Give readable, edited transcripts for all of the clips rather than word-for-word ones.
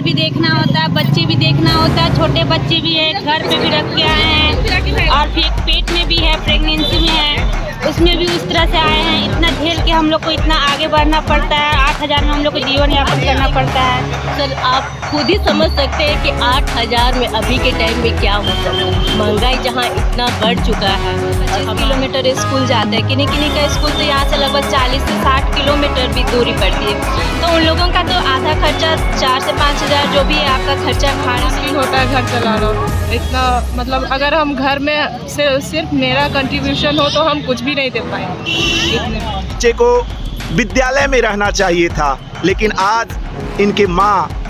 भी देखना होता है, बच्चे भी देखना होता है, छोटे बच्चे भी है, घर पे भी रख के आए हैं और फिर पेट में भी है, प्रेगनेंसी में है, उसमें भी उस तरह से आए हैं। इतना झेल के हम लोग को इतना आगे बढ़ना पड़ता है। 8,000 में हम लोग को जीवन यापन करना पड़ता है। सर आप खुद ही समझ सकते हैं कि 8,000 में अभी के टाइम में क्या होता है। महंगाई जहाँ इतना बढ़ चुका है। 25 किलोमीटर स्कूल जाते हैं, किन्हीं किन्हीं का स्कूल तो यहाँ से लगभग 40 से 60 किलोमीटर भी दूरी पड़ती है। तो उन लोगों का तो आधा खर्चा 4 से 5,000 जो भी है आपका खर्चा खाना मुश्किल होता है घर चलाना। इतना मतलब अगर हम घर में सिर्फ मेरा कंट्रीब्यूशन हो तो हम कुछ भी नहीं दे पाएंगे। बच्चे को विद्यालय में रहना चाहिए था, लेकिन आज इनके माँ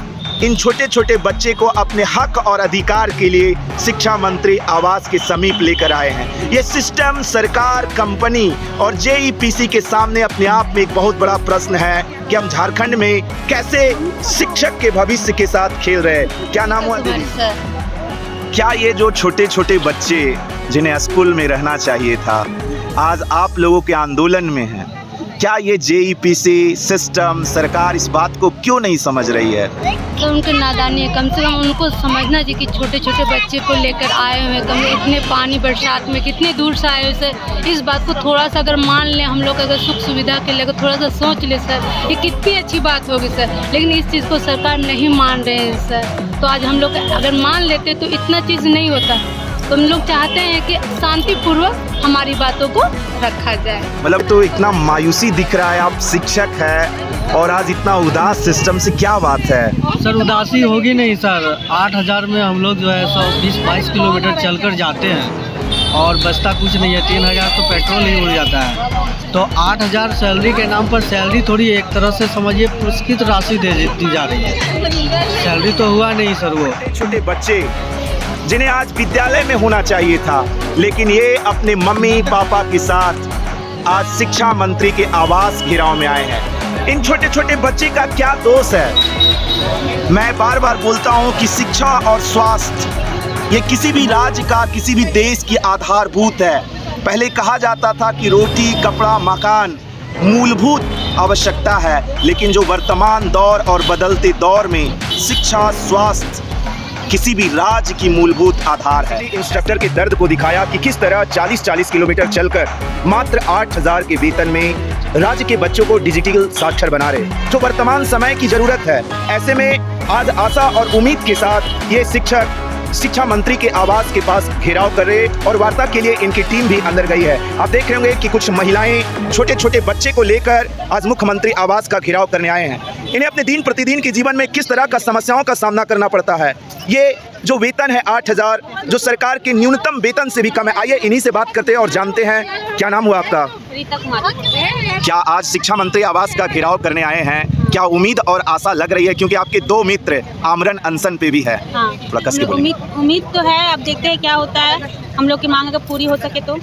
इन छोटे छोटे बच्चे को अपने हक और अधिकार के लिए शिक्षा मंत्री आवास के समीप लेकर आए हैं। ये सिस्टम, सरकार, कंपनी और जेईपीसी के सामने अपने आप में एक बहुत बड़ा प्रश्न है कि हम झारखंड में कैसे शिक्षक के भविष्य के साथ खेल रहे हैं। क्या नाम हुआ दीदी? क्या ये जो छोटे छोटे बच्चे जिन्हें स्कूल में रहना चाहिए था, आज आप लोगों के आंदोलन में हैं, क्या ये जेईपीसी सिस्टम, सरकार इस बात को क्यों नहीं समझ रही है? तो उनके नादानी है, कम से कम उनको समझना चाहिए कि छोटे छोटे बच्चे को लेकर आए हुए हैं, कम इतने पानी बरसात में कितने दूर से आए हुए सर। इस बात को थोड़ा सा अगर मान लें हम लोग, अगर सुख सुविधा के लेकर थोड़ा सा सोच ले सर, ये कितनी अच्छी बात होगी सर। लेकिन इस चीज़ को सरकार नहीं मान रहे हैं सर। तो आज हम लोग अगर मान लेते तो इतना चीज़ नहीं होता। तो हम लोग चाहते हैं कि शांतिपूर्वक हमारी बातों को रखा जाए। मतलब तो इतना मायूसी दिख रहा है, आप शिक्षक है और आज इतना उदास सिस्टम से, क्या बात है? सर उदासी होगी नहीं सर। 8,000 में हम लोग जो है 120-22 किलोमीटर चलकर जाते हैं और बचता कुछ नहीं है। 3,000 तो पेट्रोल ही उड़ जाता है। तो 8,000 सैलरी के नाम पर सैलरी थोड़ी एक तरह से समझिए पुरस्कृत राशि दी जा रही है। सैलरी तो हुआ नहीं सर। वो छोटे बच्चे जिन्हें आज विद्यालय में होना चाहिए था, लेकिन ये अपने मम्मी पापा के साथ आज शिक्षा मंत्री के आवास घेराव में आए हैं। इन छोटे छोटे बच्चे का क्या दोष है? मैं बार बार बोलता हूं कि शिक्षा और स्वास्थ्य ये किसी भी राज्य का, किसी भी देश की आधारभूत है। पहले कहा जाता था कि रोटी, कपड़ा, मकान मूलभूत आवश्यकता है, लेकिन जो वर्तमान दौर और बदलते दौर में शिक्षा, स्वास्थ्य किसी भी राज्य की मूलभूत आधार है। इंस्ट्रक्टर के दर्द को दिखाया कि किस तरह 40-40 किलोमीटर चलकर मात्र 8,000 के वेतन में राज्य के बच्चों को डिजिटल साक्षर बना रहे, जो वर्तमान समय की जरूरत है। ऐसे में आज आशा और उम्मीद के साथ ये शिक्षक शिक्षा मंत्री के आवास के पास घेराव कर रहे और वार्ता के लिए इनकी टीम भी अंदर गई है। आप देख रहे होंगे कि कुछ महिलाएं छोटे छोटे बच्चे को लेकर आज मुख्यमंत्री आवास का घेराव करने आए हैं। इन्हें अपने दिन प्रतिदिन के जीवन में किस तरह का समस्याओं का सामना करना पड़ता है। ये जो वेतन है 8,000, जो सरकार के न्यूनतम वेतन से भी कम है। आइए इन्हीं से बात करते हैं और जानते हैं। क्या नाम हुआ आपका? रीता कुमारी। क्या आज शिक्षा मंत्री आवास का घेराव करने आए हैं? क्या उम्मीद और आशा लग रही है, क्योंकि आपके 2 मित्र आमरण अनशन पे भी है? हाँ, उम्मीद तो है। अब देखते हैं क्या होता है। हम लोग की मांग अगर पूरी हो सके तो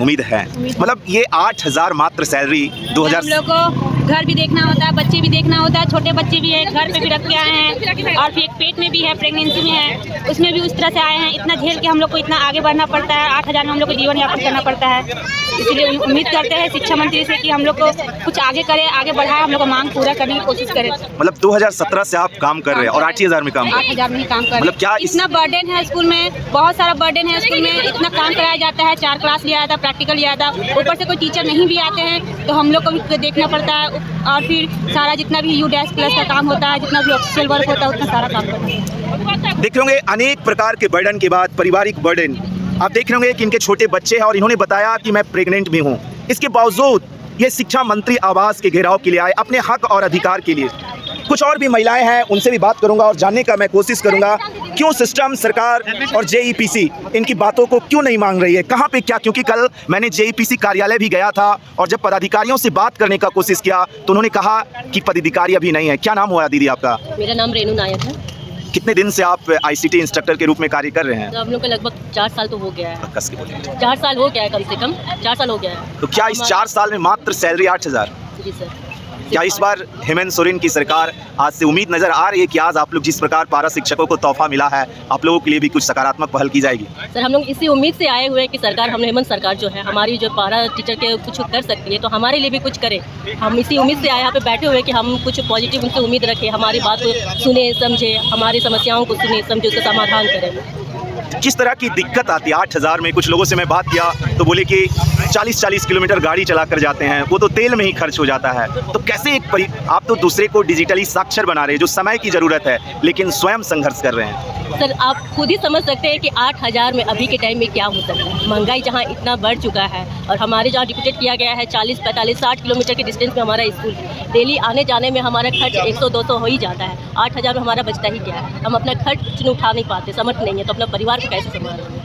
उम्मीद है। मतलब ये 8,000 मात्र सैलरी 2000। हम लोग को घर भी देखना होता है, बच्चे भी देखना होता है, छोटे बच्चे भी है, घर पे भी रख के आए हैं और फिर पेट में भी है, प्रेगनेंसी में है, उसमें भी उस तरह से आए हैं। इतना झेल के हम लोग को इतना आगे बढ़ना पड़ता है। 8,000 में हम लोग को जीवन यापन करना पड़ता है। इसलिए उम्मीद करते हैं शिक्षा मंत्री से कि हम लोग को कुछ आगे करे, आगे बढ़ाए, हम लोग को मांग पूरा करने की कोशिश करें। मतलब 2017 से आप काम कर रहे हैं और 8,000 में काम कर रहे हैं? 8,000 में ही काम कर रहे हैं। मतलब क्या इतना बर्डन है स्कूल में, बहुत सारा बर्डन है स्कूल में। इतना काम कराया जाता है, 4 क्लास लिया जाता है, प्रैक्टिकल लिया जाता है, ऊपर से कोई टीचर नहीं भी आते हैं तो हम लोग को भी देखना पड़ता है। और फिर सारा जितना भी U-+ का काम होता है, जितना भी ऑफिशियल वर्क होता है, उतना सारा काम करना है। देख रहे होंगे अनेक प्रकार के बर्डन के बाद पारिवारिक बर्डन। आप देख रहे होंगे कि इनके छोटे बच्चे हैं और इन्होंने बताया कि मैं प्रेग्नेंट भी हूँ। इसके बावजूद ये शिक्षा मंत्री आवास के घेराव के लिए आए, अपने हक और अधिकार के लिए। कुछ और भी महिलाएं हैं, उनसे भी बात करूंगा और जानने का मैं कोशिश करूंगा क्यों सिस्टम, सरकार और जेईपीसी इनकी बातों को क्यों नहीं मांग रही है, कहां पे क्या। क्योंकि कल मैंने जेईपीसी कार्यालय भी गया था और जब पदाधिकारियों से बात करने का कोशिश किया तो उन्होंने कहा कि पदाधिकारी अभी नहीं है। क्या नाम हुआ दीदी आपका? मेरा नाम रेणु नायक है। कितने दिन से आप आईसीटी इंस्ट्रक्टर के रूप में कार्य कर रहे हैं? तो हम लोग का लगभग 4 साल तो हो गया है। कस के बोलिए। 4 साल हो गया है, कम से कम 4 साल हो गया है। तो क्या इस 4 साल में मात्र सैलरी 8,000? जी सर। क्या इस बार हेमंत सोरेन की सरकार आज से उम्मीद नजर आ रही है कि आज आप लोग जिस प्रकार पारा शिक्षकों को तोहफा मिला है, आप लोगों के लिए भी कुछ सकारात्मक पहल की जाएगी? सर, हम लोग इसी उम्मीद से आए हुए हैं कि सरकार, हम हेमंत सरकार जो है हमारी जो पारा टीचर के कुछ कर सकती है, तो हमारे लिए भी कुछ करे। हम इसी उम्मीद से आए यहाँ पे बैठे हुए कि हम कुछ पॉजिटिव उनसे उम्मीद रखें, हमारी बात को सुने समझे, हमारी समस्याओं को सुने समझे, उसका समाधान करें। किस तरह की दिक्कत आती है 8,000 में? कुछ लोगों से मैं बात किया तो बोले कि 40-40 किलोमीटर गाड़ी चला कर जाते हैं, वो तो तेल में ही खर्च हो जाता है। तो कैसे आप तो दूसरे को डिजिटली साक्षर बना रहे हैं, जो समय की ज़रूरत है, लेकिन स्वयं संघर्ष कर रहे हैं। सर, आप खुद ही समझ सकते हैं कि 8,000 में अभी के टाइम में क्या हो सकता है। महंगाई जहाँ इतना बढ़ चुका है और हमारे जहाँ डिप्यूटेड किया गया है 40, 45, 60 किलोमीटर के डिस्टेंस में हमारा स्कूल है। डेली आने जाने में हमारा खर्च 100-200 हो ही जाता है। 8,000 में हमारा बचता ही क्या है? हम अपना खर्च उठा नहीं पाते, समर्थ नहीं है, तो अपना परिवार को कैसे संभालेंगे?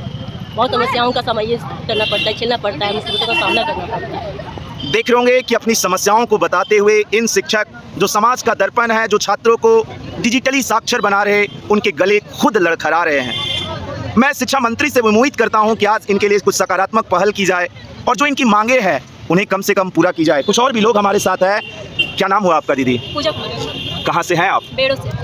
बहुत समस्याओं का समय करना पड़ता है, झेलना पड़ता है, मुसीबतों का सामना करना पड़ता है। देख रहे होंगे कि अपनी समस्याओं को बताते हुए इन शिक्षक जो समाज का दर्पण है, जो छात्रों को डिजिटली साक्षर बना रहे, उनके गले खुद लड़खड़ा रहे हैं। मैं शिक्षा मंत्री से उम्मीद करता हूं कि आज इनके लिए कुछ सकारात्मक पहल की जाए और जो इनकी मांगे हैं उन्हें कम से कम पूरा की जाए। कुछ और भी लोग हमारे साथ हैं। क्या नाम हुआ आपका दीदी? पूजा। कहाँ से हैं आप? बेड़ों से।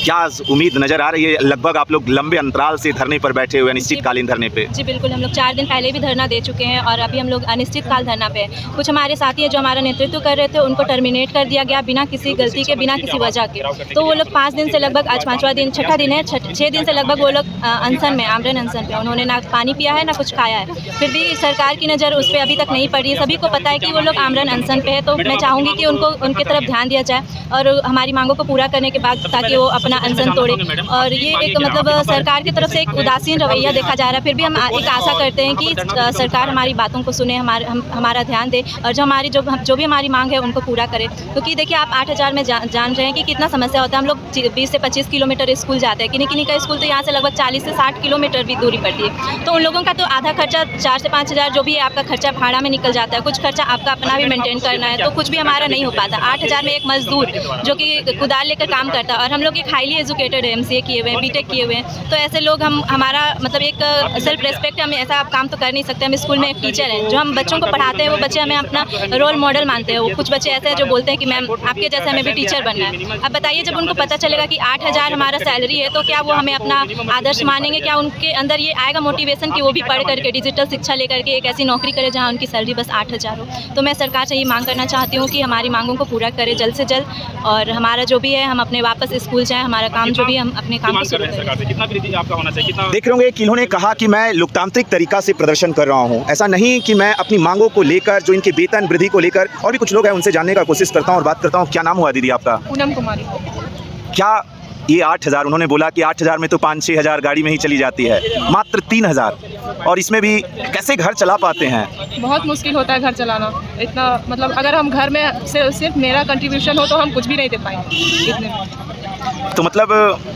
क्या उम्मीद नजर आ रही है? लगभग आप लोग लंबे अंतराल से धरने पर बैठे हुए, अनिश्चितकालीन धरने पे। जी बिल्कुल, हम लोग 4 दिन पहले भी धरना दे चुके हैं और अभी हम लोग अनिश्चितकाल धरना पे हैं। कुछ हमारे साथी है जो हमारा नेतृत्व कर रहे थे, उनको टर्मिनेट कर दिया गया बिना किसी गलती के, बिना किसी वजह के। तो वो लोग 5 दिन से लगभग, आज 5वां दिन, 6ठा दिन है, 6 दिन से लगभग वो लोग अनशन में, आमरण अनशन पे। उन्होंने ना पानी पिया है ना कुछ खाया है, फिर भी सरकार की नज़र उस पर अभी तक नहीं पड़ी है। सभी को पता है कि वो लोग आमरण अनशन पे है, तो मैं चाहूँगी कि उनको उनकी तरफ ध्यान दिया जाए और हमारी मांगों को पूरा करने के बाद ताकि वो अपना अनशन तोड़े। और ये एक मतलब सरकार की तरफ से एक उदासीन रवैया देखा जा रहा है। फिर भी हम एक आशा करते हैं कि सरकार हमारी बातों को सुने, हमारा ध्यान दे और जो भी हमारी मांग है उनको पूरा करे। क्योंकि देखिए, आप 8,000 में जान रहे हैं कि कितना समस्या होता है। हम लोग 20 से 25 किलोमीटर स्कूल जाते हैं। किन्हीं का स्कूल तो यहाँ से लगभग 40 से 60 किलोमीटर भी दूरी पड़ती है। तो उन लोगों का तो आधा खर्चा 4 से 5,000 जो भी है आपका खर्चा भाड़ा में निकल जाता है। कुछ खर्चा आपका अपना भी मेंटेन करना है, तो कुछ भी हमारा नहीं हो पाता। 8,000 में एक मजदूर जो कि कुदाल लेकर काम करता है, और हम लोग एक हाईली एजुकेटेड है, MCA किए हुए हैं, बीटेक किए हुए हैं, तो ऐसे लोग हमारा मतलब एक सेल्फ रेस्पेक्ट, हम ऐसा काम तो कर नहीं सकते। हम स्कूल में एक टीचर हैं, जो हम बच्चों को पढ़ाते हैं, वो बच्चे हमें अपना रोल मॉडल मानते हैं। वो कुछ बच्चे ऐसे हैं जो बोलते हैं कि मैम आपके जैसे हमें भी टीचर बनना है। अब बताइए, जब उनको पता चलेगा कि 8,000 हमारा सैलरी है, तो क्या वो हमें अपना आदर्श मानेंगे? क्या उनके अंदर ये आएगा मोटिवेशन कि वो भी पढ़ करके डिजिटल शिक्षा लेकर के एक ऐसी नौकरी करे जहाँ उनकी सैलरी बस 8,000 हो? तो मैं सरकार से ये मांग करना चाहती हूँ कि हमारी मांगों को पूरा करे जल्द से जल्द, और हमारा जो भी है हम अपने वापस स्कूल जाएँ, हमारा काम जो भी हम अपने काम को शुरू करें। आपका होना चाहिए। देख रहे होंगे कि इन्होंने कहा कि मैं लोकतांत्रिक तरीका से प्रदर्शन कर रहा हूं, ऐसा नहीं कि मैं अपनी मांगों को लेकर, जो इनके वेतन वृद्धि को लेकर, और भी कुछ लोग हैं उनसे जानने का कोशिश करता हूं और बात करता हूं। क्या नाम हुआ दीदी आपका? पूनम कुमारी। क्या ये 8,000, उन्होंने बोला कि 8,000 में तो 5-6 हज़ार गाड़ी में ही चली जाती है, मात्र 3,000, और इसमें भी कैसे घर चला पाते हैं? बहुत मुश्किल होता है घर चलाना। इतना मतलब अगर हम घर में सिर्फ मेरा कंट्रीब्यूशन हो तो हम कुछ भी नहीं दे पाएंगे इतने। तो मतलब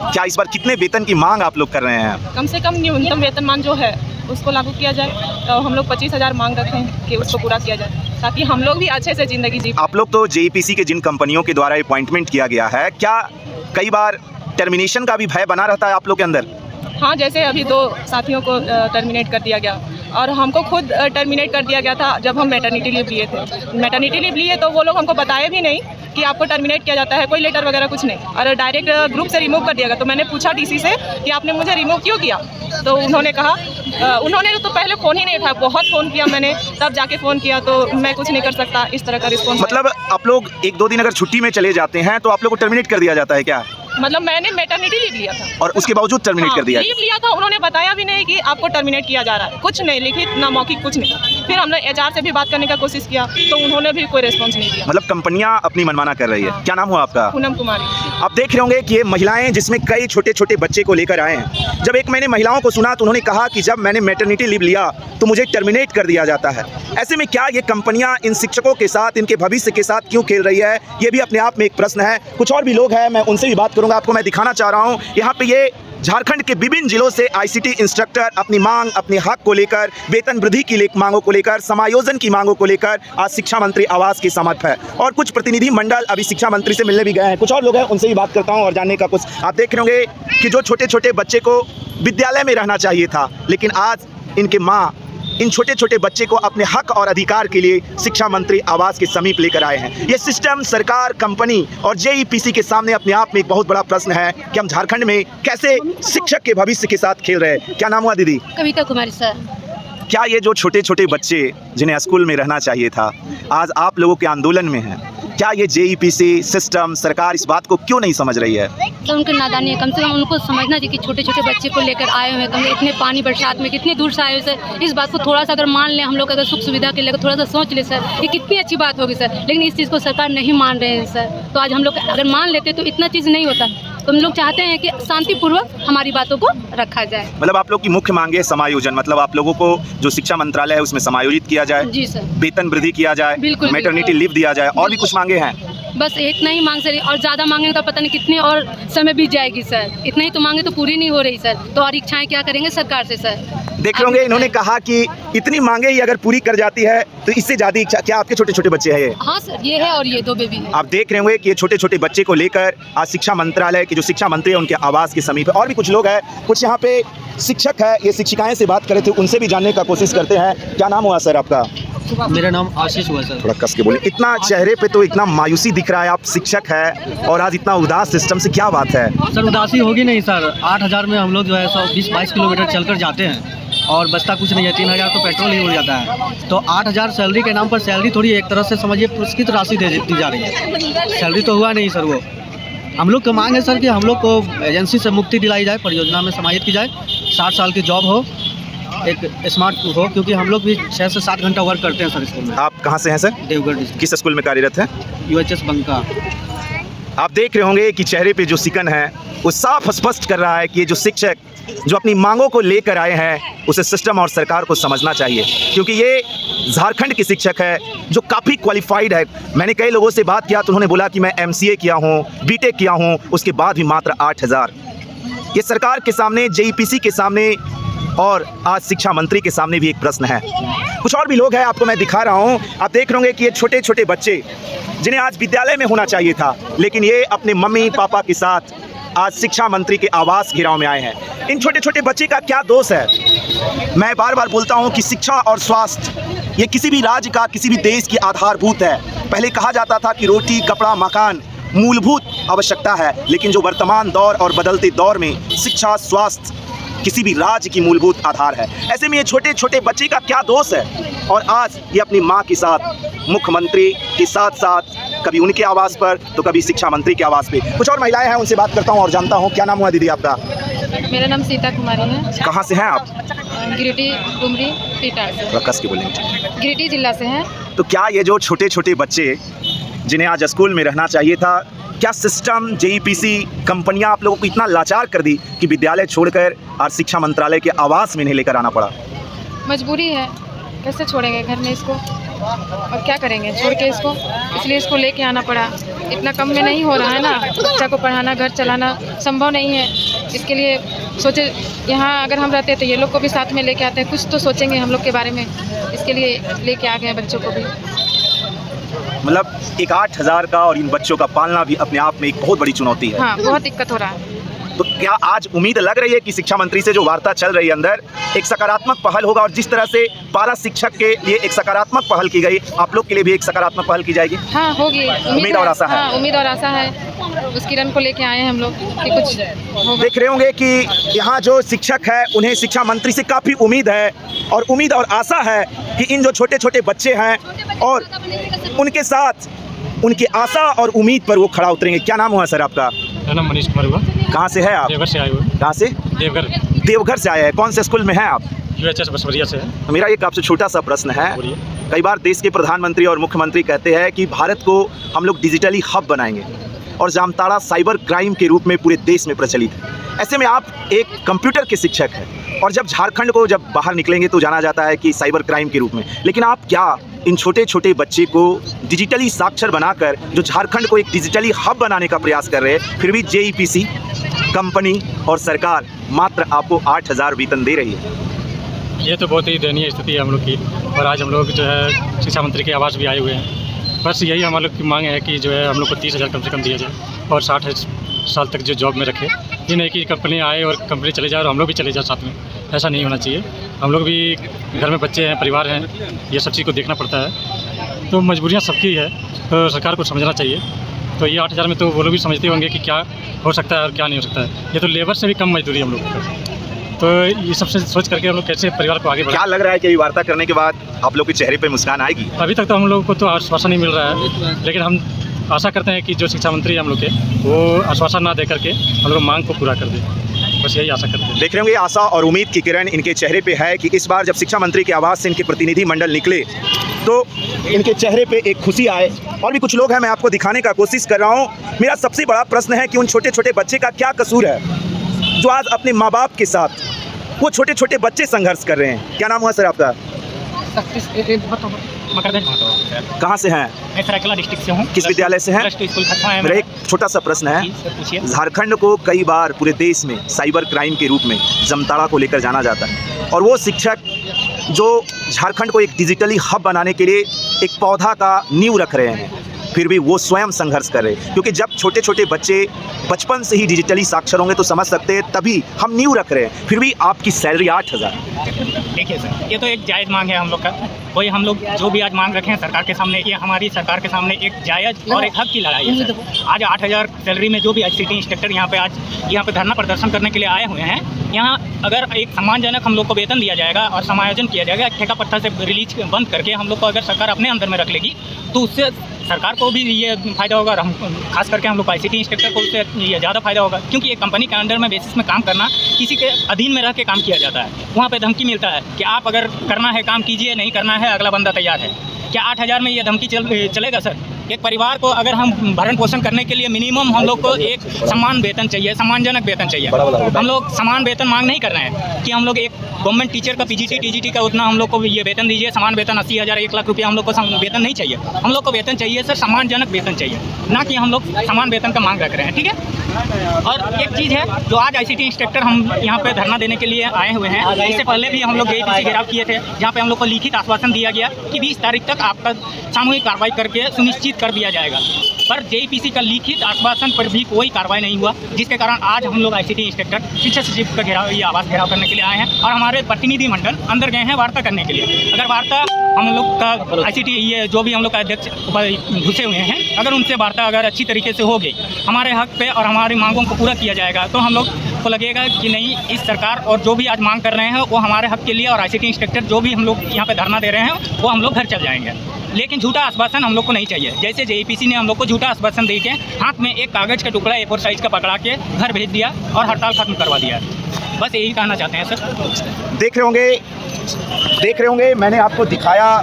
क्या इस बार कितने वेतन की मांग आप लोग कर रहे हैं? कम से कम न्यूनतम वेतनमान जो है उसको लागू किया जाए। तो हम लोग 25,000 मांग रखे हैं कि उसको पूरा किया जाए, ताकि हम लोग भी अच्छे से ज़िंदगी जी। आप लोग तो JEPC के जिन कंपनियों के द्वारा अपॉइंटमेंट किया गया है, क्या कई बार टर्मिनेशन का भी भय बना रहता है आप लोग के अंदर? हाँ, जैसे अभी 2 साथियों को टर्मिनेट कर दिया गया और हमको खुद टर्मिनेट कर दिया गया था जब हम मैटरनिटी लीव लिए थे। मैटरनिटी लीव लिए तो वो लोग हमको बताए भी नहीं कि आपको टर्मिनेट किया जाता है, कोई लेटर वगैरह कुछ नहीं, और डायरेक्ट ग्रुप से रिमूव कर दिया गया। तो मैंने पूछा DC से कि आपने मुझे रिमूव क्यों किया, तो उन्होंने कहा उन्होंने तो पहले फ़ोन ही नहीं उठाया, बहुत फ़ोन किया मैंने, तब जाके फ़ोन किया, तो मैं कुछ नहीं कर सकता, इस तरह का रिस्पॉन्स। मतलब आप लोग 1-2 दिन अगर छुट्टी में चले जाते हैं तो आप लोग को टर्मिनेट कर दिया जाता है क्या? मतलब मैंने मैटरनिटी लीव लिया था और उसके बावजूद टर्मिनेट कर दिया? लीव लिया था, उन्होंने बताया भी नहीं कि आपको टर्मिनेट किया जा रहा है, कुछ नहीं, लिखित ना मौखिक कुछ नहीं। फिर हमने HR से भी बात करने का कोशिश किया तो उन्होंने भी कोई रिस्पॉन्स नहीं दिया। मतलब कंपनियां अपनी मनमाना कर रही है। क्या नाम हुआ आपका? पूनम कुमारी। आप देख रहे होंगे कि ये महिलाएं जिसमें कई छोटे छोटे बच्चे को लेकर आए हैं। जब एक मैंने महिलाओं को सुना तो उन्होंने कहा कि जब मैंने मैटरनिटी लीव लिया तो मुझे टर्मिनेट कर दिया जाता है। ऐसे में क्या ये कंपनियां इन शिक्षकों के साथ, इनके भविष्य के साथ क्यों खेल रही है, ये भी अपने आप में एक प्रश्न है। कुछ और भी लोग हैं, मैं उनसे भी बात करूंगा। आपको मैं दिखाना चाह रहा हूँ, यहाँ पे ये झारखंड के विभिन्न जिलों से ICT इंस्ट्रक्टर अपनी मांग, अपने हक को लेकर, वेतन वृद्धि की मांगों को लेकर, समायोजन की मांगों को लेकर आज शिक्षा मंत्री आवास के समक्ष है। और कुछ प्रतिनिधि मंडल अभी शिक्षा मंत्री से मिलने भी गए हैं। कुछ और लोग हैं, उनसे भी बात करता हूं और जानने का कुछ। आप देख रहे होंगे कि जो छोटे छोटे बच्चे को विद्यालय में रहना चाहिए था, लेकिन आज इनके माँ इन छोटे छोटे बच्चे को अपने हक और अधिकार के लिए शिक्षा मंत्री आवास के समीप लेकर आए हैं। ये सिस्टम, सरकार, कंपनी और जेईपीसी के सामने अपने आप में एक बहुत बड़ा प्रश्न है कि हम झारखंड में कैसे शिक्षक के भविष्य के साथ खेल रहे हैं। क्या नाम हुआ दीदी? कविता कुमारी सर। क्या ये जो छोटे छोटे बच्चे जिन्हें स्कूल में रहना चाहिए था, आज आप लोगों के आंदोलन में हैं, क्या ये जेईपीसी सिस्टम, सरकार इस बात को क्यों नहीं समझ रही है? तो उनकी नादानी है, कम से कम उनको समझना चाहिए कि छोटे छोटे बच्चे को लेकर आए हुए हैं, कम इतने पानी बरसात में कितने दूर से आए हुए सर। इस बात को थोड़ा सा अगर मान लें हम लोग, अगर सुख सुविधा के लिए थोड़ा सा सोच ले सर, ये कितनी अच्छी बात होगी सर। लेकिन इस चीज़ को सरकार नहीं मान रहे हैं सर। तो आज हम लोग अगर मान लेते तो इतना चीज़ नहीं होता। तो हम लोग चाहते हैं कि शांतिपूर्वक हमारी बातों को रखा जाए। मतलब आप लोग की मुख्य मांग है समायोजन, मतलब आप लोगों को जो शिक्षा मंत्रालय है उसमें समायोजित किया जाए, जी सर। वेतन वृद्धि किया जाए, बिल्कुल, मैटरनिटी लीव दिया जाए, और भी कुछ मांगे हैं? बस इतना ही मांग सर, और ज़्यादा मांगेंगे तो पता नहीं कितने और समय बीत जाएगी सर। इतना ही तो मांगे तो पूरी नहीं हो रही सर। तो और इच्छाएं क्या करेंगे सरकार से सर? देख रहे होंगे इन्होंने कहा कि इतनी मांगे ही अगर पूरी कर जाती है तो इससे ज़्यादा इच्छा। क्या आपके छोटे छोटे बच्चे हैं ये? हाँ सर, ये है और ये 2 बेबी है। आप देख रहे होंगे कि ये छोटे छोटे बच्चे को लेकर आज शिक्षा मंत्रालय के जो शिक्षा मंत्री है उनके आवास के समीप है। और भी कुछ लोग हैं, कुछ यहाँ पे शिक्षक है, ये शिक्षिकाएं से बात कर रहे थे, उनसे भी जानने का कोशिश करते हैं। क्या नाम हुआ सर आपका? मेरा नाम आशीष हुआ सर। थोड़ा कस के बोलिए। इतना चेहरे पे तो इतना मायूसी दिख रहा है, आप शिक्षक है और आज इतना उदास सिस्टम से, क्या बात है? सर उदासी होगी नहीं सर। 8,000 में हम लोग जो है 120-22 किलोमीटर चलकर जाते हैं और बचता कुछ नहीं है। 3,000 तो पेट्रोल ही उड़ जाता है। तो 8,000 सैलरी के नाम पर, सैलरी थोड़ी एक तरह से समझिए पुरस्कृत राशि दी जा रही है। सैलरी तो हुआ नहीं सर। वो हम लोग का मांग है सर कि हम लोग को एजेंसी से मुक्ति दिलाई जाए, परियोजना में समाहित की जाए, 60 साल की जॉब हो, एक स्मार्ट हो, क्योंकि हम लोग भी 6 से 7 घंटा वर्क करते हैं सर स्कूल में। आप कहाँ से हैं सर? देवगढ़ डिस्ट्रिक्ट। किस स्कूल में कार्यरत हैं? UHS बंका। आप देख रहे होंगे कि चेहरे पे जो सिकन है वो साफ स्पष्ट कर रहा है कि ये जो शिक्षक जो अपनी मांगों को लेकर आए हैं उसे सिस्टम और सरकार को समझना चाहिए, क्योंकि ये झारखंड के शिक्षक है जो काफ़ी क्वालिफाइड है। मैंने कई लोगों से बात किया तो उन्होंने बोला कि मैं MCA किया हूँ, BTech किया हूँ, उसके बाद भी मात्र 8,000। ये सरकार के सामने, जेईपीसी के सामने और आज शिक्षा मंत्री के सामने भी एक प्रश्न है। कुछ और भी लोग हैं, आपको मैं दिखा रहा हूँ। आप देख रहे होंगे कि ये छोटे छोटे बच्चे जिन्हें आज विद्यालय में होना चाहिए था, लेकिन ये अपने मम्मी पापा के साथ आज शिक्षा मंत्री के आवास घेराव में आए हैं। इन छोटे छोटे बच्चे का क्या दोष है? मैं बार बार बोलता हूँ कि शिक्षा और स्वास्थ्य ये किसी भी राज्य का, किसी भी देश की आधारभूत है। पहले कहा जाता था कि रोटी, कपड़ा, मकान मूलभूत आवश्यकता है, लेकिन जो वर्तमान दौर और बदलते दौर में शिक्षा, स्वास्थ्य किसी भी राज्य की मूलभूत आधार है। ऐसे में ये छोटे छोटे बच्चे का क्या दोष है? और आज ये अपनी माँ के साथ, मुख्यमंत्री के साथ साथ, कभी उनके आवास पर तो कभी शिक्षा मंत्री के आवास पे। कुछ और महिलाएं हैं, उनसे बात करता हूँ और जानता हूँ। क्या नाम हुआ दीदी आपका? मेरा नाम सीता कुमारी है। कहाँ से हैं आप? गिरिडीह डुमरी पीटा से। थोड़ा कस के बोलेंगे। गिरिडीह जिला से है। तो क्या ये जो छोटे छोटे बच्चे जिन्हें आज स्कूल में रहना चाहिए था, क्या सिस्टम, जेईपीसी, कंपनियां आप लोगों को इतना लाचार कर दी कि विद्यालय छोड़कर आज शिक्षा मंत्रालय के आवास में नहीं लेकर आना पड़ा? मजबूरी है, कैसे छोड़ेंगे घर में इसको, और क्या करेंगे छोड़ के इसको, इसलिए इसको लेके आना पड़ा। इतना कम में नहीं हो रहा है ना, बच्चा को पढ़ाना, घर चलाना संभव नहीं है। इसके लिए सोचे यहाँ अगर हम रहते तो ये लोग को भी साथ में लेके आते हैं, कुछ तो सोचेंगे हम लोग के बारे में, इसके लिए लेके आ गए हैं बच्चों को भी। मतलब एक 8,000 का और इन बच्चों का पालना भी अपने आप में एक बहुत बड़ी चुनौती है। हाँ, बहुत दिक्कत हो रहा है। तो क्या आज उम्मीद लग रही है कि शिक्षा मंत्री से जो वार्ता चल रही है अंदर एक सकारात्मक पहल होगा, और जिस तरह से पारा शिक्षक के लिए एक सकारात्मक पहल की गई, आप लोग के लिए भी एक सकारात्मक पहल की जाएगी? हाँ, होगी। उम्मीद और आशा है। हाँ, उम्मीद और आशा है। उस किरण को लेके आए हैं हम लोग कि कुछ होगा। देख रहे होंगे कि यहाँ जो शिक्षक है उन्हें शिक्षा मंत्री से काफ़ी उम्मीद है, और उम्मीद और आशा है कि इन जो छोटे छोटे बच्चे हैं और उनके साथ उनकी आशा और उम्मीद पर वो खड़ा उतरेंगे। क्या नाम हुआ सर आपका? मेरा नाम मनीष कुमार हुआ। कहाँ से है आप? देवघर से आए हुए। कहाँ से? देवघर। देवघर से आए हैं। कौन से स्कूल में हैं आप? UHS बसवरिया से है। तो मेरा एक आपसे छोटा सा प्रश्न है। कई बार देश के प्रधानमंत्री और मुख्यमंत्री कहते हैं कि भारत को हम लोग डिजिटली हब बनाएंगे, और जामताड़ा साइबर क्राइम के रूप में पूरे देश में प्रचलित है। ऐसे में आप एक कंप्यूटर के शिक्षक हैं, और जब झारखंड को जब बाहर निकलेंगे तो जाना जाता है कि साइबर क्राइम के रूप में, लेकिन आप क्या इन छोटे छोटे बच्चे को डिजिटली साक्षर बनाकर जो झारखंड को एक डिजिटली हब बनाने का प्रयास कर रहे हैं, फिर भी जेईपीसी, कंपनी और सरकार मात्र आपको 8,000 वेतन दे रही है? ये तो बहुत ही दयनीय स्थिति है हम लोग की, और आज हम लोग जो है शिक्षा मंत्री के आवास भी आए हुए हैं। बस यही हम लोग की मांग है कि जो है हम लोग को 30,000 कम से कम दिया जाए, और साल तक जो जॉब में रखे। ये नहीं कि कंपनी आए और कंपनी चले जाए और हम लोग भी चले जाए साथ में, ऐसा नहीं होना चाहिए। हम लोग भी घर में बच्चे हैं, परिवार हैं, ये सब चीज़ को देखना पड़ता है। तो मजबूरियाँ सबकी है, तो सरकार को समझना चाहिए। तो ये 8,000 में तो वो लोग भी समझते होंगे कि क्या हो सकता है और क्या नहीं हो सकता है। ये तो लेबर से भी कम मजदूरी हम लोग का। तो ये सबसे सोच करके हम लोग कैसे परिवार को आगे बढ़ाएं। क्या लग रहा है कि वार्ता करने के बाद आप लोग के चेहरे पे मुस्कान आएगी? अभी तक तो हम लोग को तो आश्वासन नहीं मिल रहा है, लेकिन हम आशा करते हैं कि जो शिक्षा मंत्री हम लोग के, वो आश्वासन ना दे करके हम लोग मांग को पूरा कर दे। बस यही आशा करते हैं। देख रहे होंगे आशा और उम्मीद की किरण इनके चेहरे पे है कि इस बार जब शिक्षा मंत्री के आवास से इनके प्रतिनिधि मंडल निकले तो इनके चेहरे पे एक खुशी आए। और भी कुछ लोग हैं, मैं आपको दिखाने का कोशिश कर रहा हूँ। मेरा सबसे बड़ा प्रश्न है कि उन छोटे छोटे बच्चे का क्या कसूर है जो आज अपने माँ बाप के साथ वो छोटे छोटे बच्चे संघर्ष कर रहे हैं। क्या नाम हुआ सर आपका? कहाँ से हैं? मैं सरायकेला डिस्ट्रिक्ट से हूँ। किस विद्यालय से हैं? मेरा एक छोटा सा प्रश्न है। झारखंड को कई बार पूरे देश में साइबर क्राइम के रूप में जमताड़ा को लेकर जाना जाता है, और वो शिक्षक जो झारखंड को एक डिजिटली हब बनाने के लिए एक पौधा का नींव रख रहे हैं, फिर भी वो स्वयं संघर्ष कर रहे हैं। क्योंकि जब छोटे छोटे बच्चे बचपन से ही डिजिटली साक्षर होंगे तो समझ सकते हैं, तभी हम नींव रख रहे हैं। फिर भी आपकी सैलरी 8,000। देखिए सर, ये तो एक जायज़ मांग है हम लोग का। कोई हम लोग जो भी आज मांग रखे हैं सरकार के सामने, ये हमारी सरकार के सामने एक जायज़ और एक हक की लड़ाई है सर। आज 8,000 सैलरी में जो भी ICT इंस्ट्रक्टर यहाँ पे धरना प्रदर्शन करने के लिए आए हुए हैं, यहाँ अगर एक सम्मानजनक हम लोग को वेतन दिया जाएगा और समायोजन किया जाएगा, ठेका पत्थर से रिलीज बंद करके हम लोग को अगर सरकार अपने अंदर में रख लेगी तो उससे सरकार को भी ये फ़ायदा होगा, और हम खास करके हम लोग ICT इंस्ट्रक्टर को उससे ये ज़्यादा फ़ायदा होगा। क्योंकि एक कंपनी के अंडर में बेसिस में काम करना, किसी के अधीन में रह के काम किया जाता है। वहाँ पे धमकी मिलता है कि आप अगर करना है काम कीजिए, नहीं करना है अगला बंदा तैयार है। क्या 8,000 में ये धमकी चलेगा सर? एक परिवार को अगर हम भरण पोषण करने के लिए मिनिमम हम लोग को एक समान वेतन चाहिए, सम्मानजनक वेतन चाहिए। हम लोग समान वेतन मांग नहीं कर रहे हैं कि हम लोग एक गवर्नमेंट टीचर का PGT TGT का उतना हम लोग को ये वेतन दीजिए, समान वेतन 80,000 1 लाख रुपया हम लोग को वेतन नहीं चाहिए। हम लोग को वेतन चाहिए सर, सम्मानजनक वेतन चाहिए, ना कि हम लोग समान वेतन का मांग रख रहे हैं। ठीक है। और एक चीज़ है, जो आज ICT इंस्ट्रक्टर हम यहाँ पे धरना देने के लिए आए हुए हैं, इससे पहले भी हम लोग JPC घेराव किए थे, जहाँ पे हम लोग को लिखित आश्वासन दिया गया कि 20 तारीख तक आपका सामूहिक कार्रवाई करके सुनिश्चित कर दिया जाएगा। पर JPC का लिखित आश्वासन पर भी कोई कार्रवाई नहीं हुआ, जिसके कारण आज हम लोग ICT इंस्ट्रक्टर शिक्षा सचिव का घेराव, ये आवास घेराव करने के लिए आए हैं। और हमारे प्रतिनिधि मंडल अंदर गए हैं वार्ता करने के लिए। अगर वार्ता हम लोग का ICT ये जो भी हम लोग का अध्यक्ष घुसे हुए हैं, अगर उनसे वार्ता अगर अच्छी तरीके से हो गई, हमारे हक पे और हमारी मांगों को पूरा किया जाएगा, तो हम लोग को लगेगा कि नहीं, इस सरकार और जो भी आज मांग कर रहे हैं वो हमारे हक के लिए, और ICT इंस्ट्रक्टर जो भी हम लोग यहाँ पे धरना दे रहे हैं वो हम लोग घर चल जाएंगे। लेकिन झूठा आश्वासन हम लोग को नहीं चाहिए। जैसे JPC ने हम लोग को झूठा आश्वासन दे के हाथ में एक कागज़ का टुकड़ा A4 साइज़ का पकड़ा के घर भेज दिया और हड़ताल खत्म करवा दिया। बस यही कहना चाहते हैं सर। देख रहे होंगे मैंने आपको दिखाया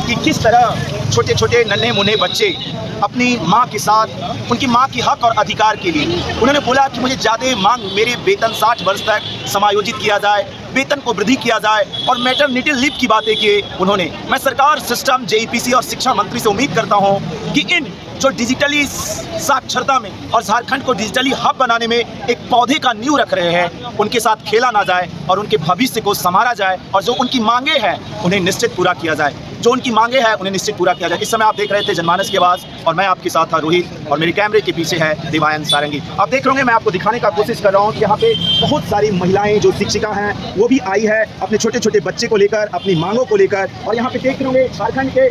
कि किस तरह छोटे छोटे नन्हे मुन्ने बच्चे अपनी माँ के साथ, उनकी माँ की हक और अधिकार के लिए उन्होंने बोला कि मुझे ज़्यादा मांग, मेरे वेतन 60 वर्ष तक समायोजित किया जाए, वेतन को वृद्धि किया जाए, और मैटरनिटी लीव की बातें की उन्होंने। मैं सरकार, सिस्टम, JPC और शिक्षा मंत्री से उम्मीद करता हूँ कि इन जो डिजिटली साक्षरता में और झारखंड को डिजिटली हब बनाने में एक पौधे का नींव रख रहे हैं, उनके साथ खेला ना जाए और उनके भविष्य को संवारा जाए, और जो उनकी मांगे हैं उन्हें निश्चित पूरा किया जाए। जो उनकी मांगे हैं उन्हें निश्चित पूरा किया जाए। इस समय आप देख रहे थे जनमानस की आवाज़, और मैं आपके साथ था रोहित, और मेरे कैमरे के पीछे है देवायन सारंगी। आप देख रहे होंगे मैं आपको दिखाने का कोशिश कर रहा हूँ कि यहाँ पे बहुत सारी महिलाएं जो शिक्षिका हैं वो भी आई है अपने छोटे छोटे बच्चे को लेकर, अपनी मांगों को लेकर। और यहाँ पे देख रहे होंगे झारखंड के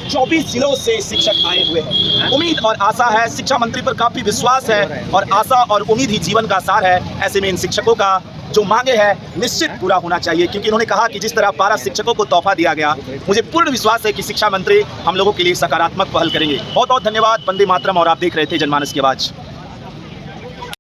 24 जिलों से शिक्षक आए हुए हैं। उम्मीद और आशा है, शिक्षा मंत्री पर काफ़ी विश्वास है, और आशा और उम्मीद ही जीवन का सार है। ऐसे में इन शिक्षकों का जो मांगे हैं निश्चित पूरा होना चाहिए, क्योंकि इन्होंने कहा कि जिस तरह 12 शिक्षकों को तोहफा दिया गया, मुझे पूर्ण विश्वास है कि शिक्षा मंत्री हम लोगों के लिए सकारात्मक पहल करेंगे। बहुत बहुत धन्यवाद। वंदे मातरम। और आप देख रहे थे जनमानस की आवाज़।